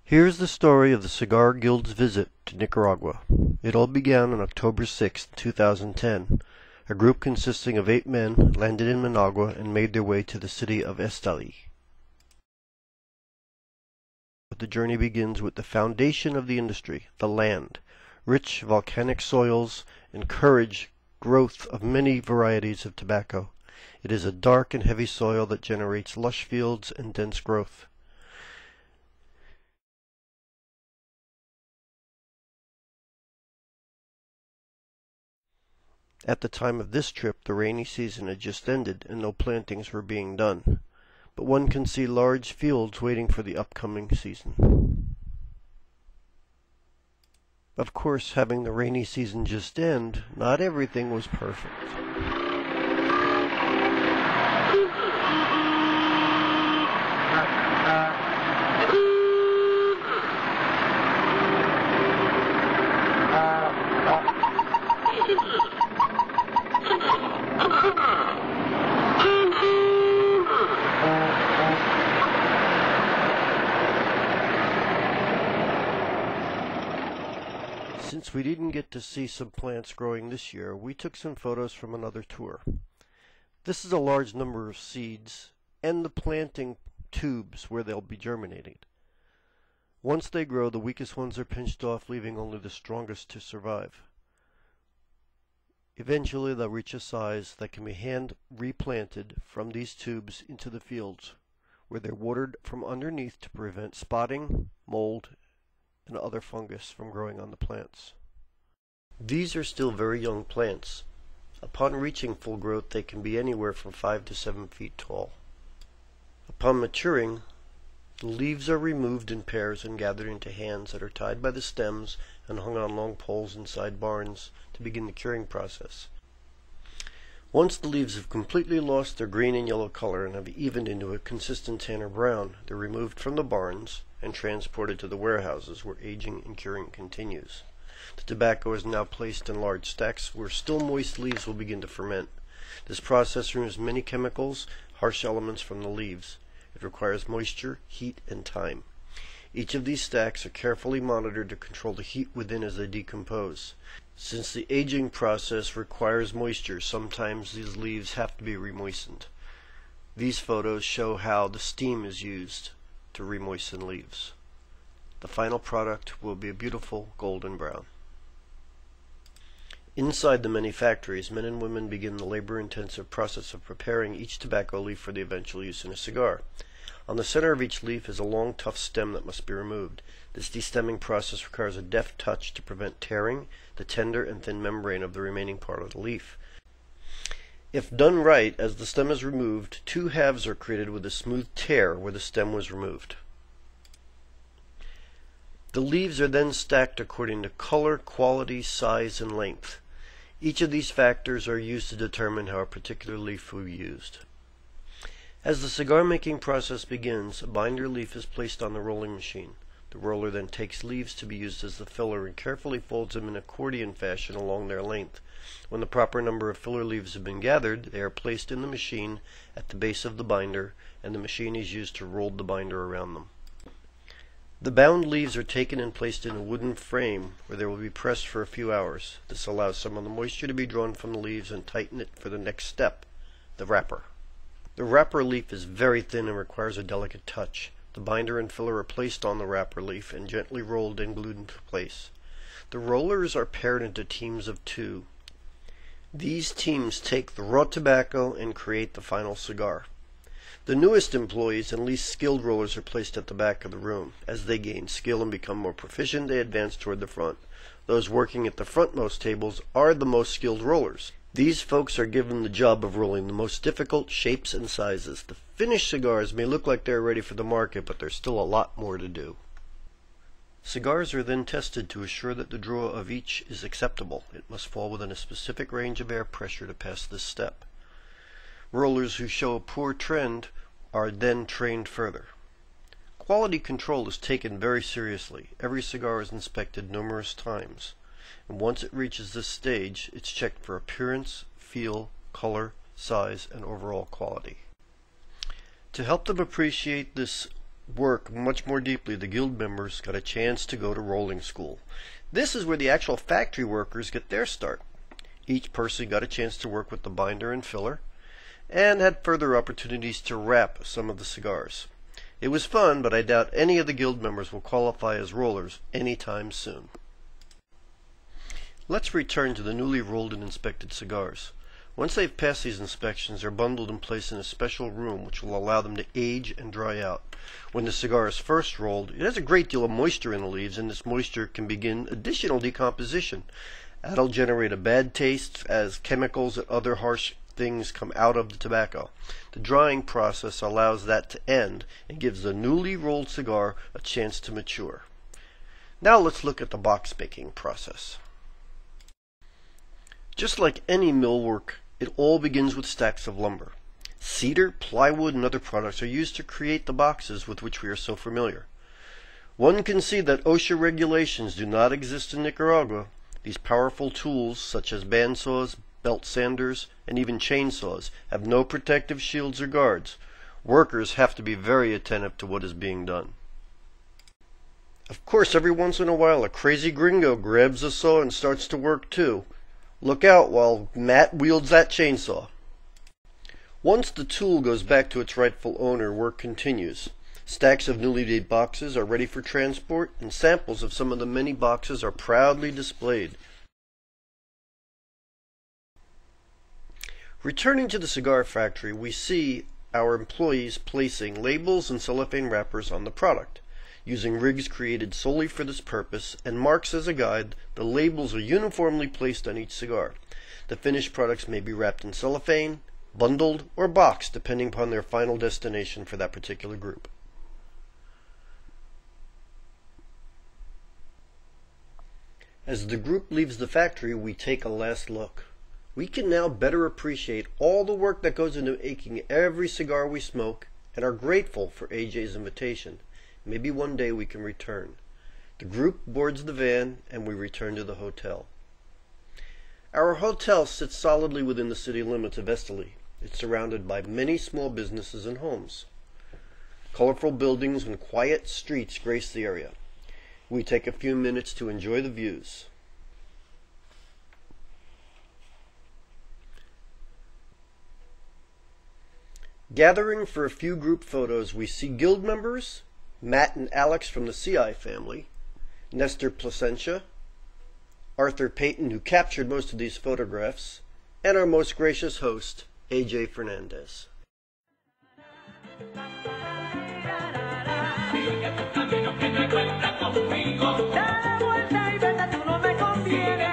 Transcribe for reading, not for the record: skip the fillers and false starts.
Here's the story of the Cigar Guild's visit to Nicaragua. It all began on October 6, 2010. A group consisting of 8 men landed in Managua and made their way to the city of Esteli. The journey begins with the foundation of the industry, the land. Rich volcanic soils encourage growth of many varieties of tobacco. It is a dark and heavy soil that generates lush fields and dense growth. At the time of this trip, the rainy season had just ended and no plantings were being done, but one can see large fields waiting for the upcoming season. Of course, having the rainy season just end, not everything was perfect. Since we didn't get to see some plants growing this year, we took some photos from another tour. This is a large number of seeds and the planting tubes where they'll be germinating. Once they grow, the weakest ones are pinched off, leaving only the strongest to survive. Eventually they'll reach a size that can be hand replanted from these tubes into the fields, where they're watered from underneath to prevent spotting, mold, and other fungus from growing on the plants. These are still very young plants. Upon reaching full growth, they can be anywhere from 5 to 7 feet tall. Upon maturing, the leaves are removed in pairs and gathered into hands that are tied by the stems and hung on long poles inside barns to begin the curing process. Once the leaves have completely lost their green and yellow color and have evened into a consistent tan or brown, they're removed from the barns and transported to the warehouses where aging and curing continues. The tobacco is now placed in large stacks where still moist leaves will begin to ferment. This process removes many chemicals, harsh elements from the leaves. It requires moisture, heat, and time. Each of these stacks are carefully monitored to control the heat within as they decompose. Since the aging process requires moisture, sometimes these leaves have to be remoistened. These photos show how the steam is used to remoisten leaves. The final product will be a beautiful golden brown. Inside the many factories, men and women begin the labor-intensive process of preparing each tobacco leaf for the eventual use in a cigar. On the center of each leaf is a long, tough stem that must be removed. This destemming process requires a deft touch to prevent tearing the tender and thin membrane of the remaining part of the leaf. If done right, as the stem is removed, 2 halves are created with a smooth tear where the stem was removed. The leaves are then stacked according to color, quality, size, and length. Each of these factors are used to determine how a particular leaf will be used. As the cigar making process begins, a binder leaf is placed on the rolling machine. The roller then takes leaves to be used as the filler and carefully folds them in accordion fashion along their length. When the proper number of filler leaves have been gathered, they are placed in the machine at the base of the binder, and the machine is used to roll the binder around them. The bound leaves are taken and placed in a wooden frame where they will be pressed for a few hours. This allows some of the moisture to be drawn from the leaves and tighten it for the next step, the wrapper. The wrapper leaf is very thin and requires a delicate touch. The binder and filler are placed on the wrapper leaf and gently rolled and glued into place. The rollers are paired into teams of 2. These teams take the raw tobacco and create the final cigar. The newest employees and least skilled rollers are placed at the back of the room. As they gain skill and become more proficient, they advance toward the front. Those working at the frontmost tables are the most skilled rollers. These folks are given the job of rolling the most difficult shapes and sizes. The finished cigars may look like they're ready for the market, but there's still a lot more to do. Cigars are then tested to assure that the draw of each is acceptable. It must fall within a specific range of air pressure to pass this step. Rollers who show a poor trend are then trained further. Quality control is taken very seriously. Every cigar is inspected numerous times, and once it reaches this stage, it's checked for appearance, feel, color, size, and overall quality. To help them appreciate this work much more deeply, the guild members got a chance to go to rolling school. This is where the actual factory workers get their start. Each person got a chance to work with the binder and filler, and had further opportunities to wrap some of the cigars. It was fun, but I doubt any of the guild members will qualify as rollers anytime soon. Let's return to the newly rolled and inspected cigars. Once they've passed these inspections, they're bundled and placed in a special room which will allow them to age and dry out. When the cigar is first rolled, it has a great deal of moisture in the leaves, and this moisture can begin additional decomposition. That'll generate a bad taste as chemicals and other harsh things come out of the tobacco. The drying process allows that to end and gives the newly rolled cigar a chance to mature. Now let's look at the box making process. Just like any millwork, it all begins with stacks of lumber. Cedar, plywood, and other products are used to create the boxes with which we are so familiar. One can see that OSHA regulations do not exist in Nicaragua. These powerful tools, such as bandsaws, belt sanders, and even chainsaws, have no protective shields or guards. Workers have to be very attentive to what is being done. Of course, every once in a while, a crazy gringo grabs a saw and starts to work too. Look out while Matt wields that chainsaw. Once the tool goes back to its rightful owner, work continues. Stacks of newly made boxes are ready for transport, and samples of some of the many boxes are proudly displayed. Returning to the cigar factory, we see our employees placing labels and cellophane wrappers on the product. Using rigs created solely for this purpose and marks as a guide, the labels are uniformly placed on each cigar. The finished products may be wrapped in cellophane, bundled, or boxed depending upon their final destination for that particular group. As the group leaves the factory, we take a last look. We can now better appreciate all the work that goes into making every cigar we smoke and are grateful for AJ's invitation. Maybe one day we can return. The group boards the van and we return to the hotel. Our hotel sits solidly within the city limits of Esteli. It's surrounded by many small businesses and homes. Colorful buildings and quiet streets grace the area. We take a few minutes to enjoy the views. Gathering for a few group photos, we see guild members, Matt and Alex from the CI family, Nestor Placentia, Arthur Payton, who captured most of these photographs, and our most gracious host, AJ Fernandez. Da vuelta y vete, tú no me conviene.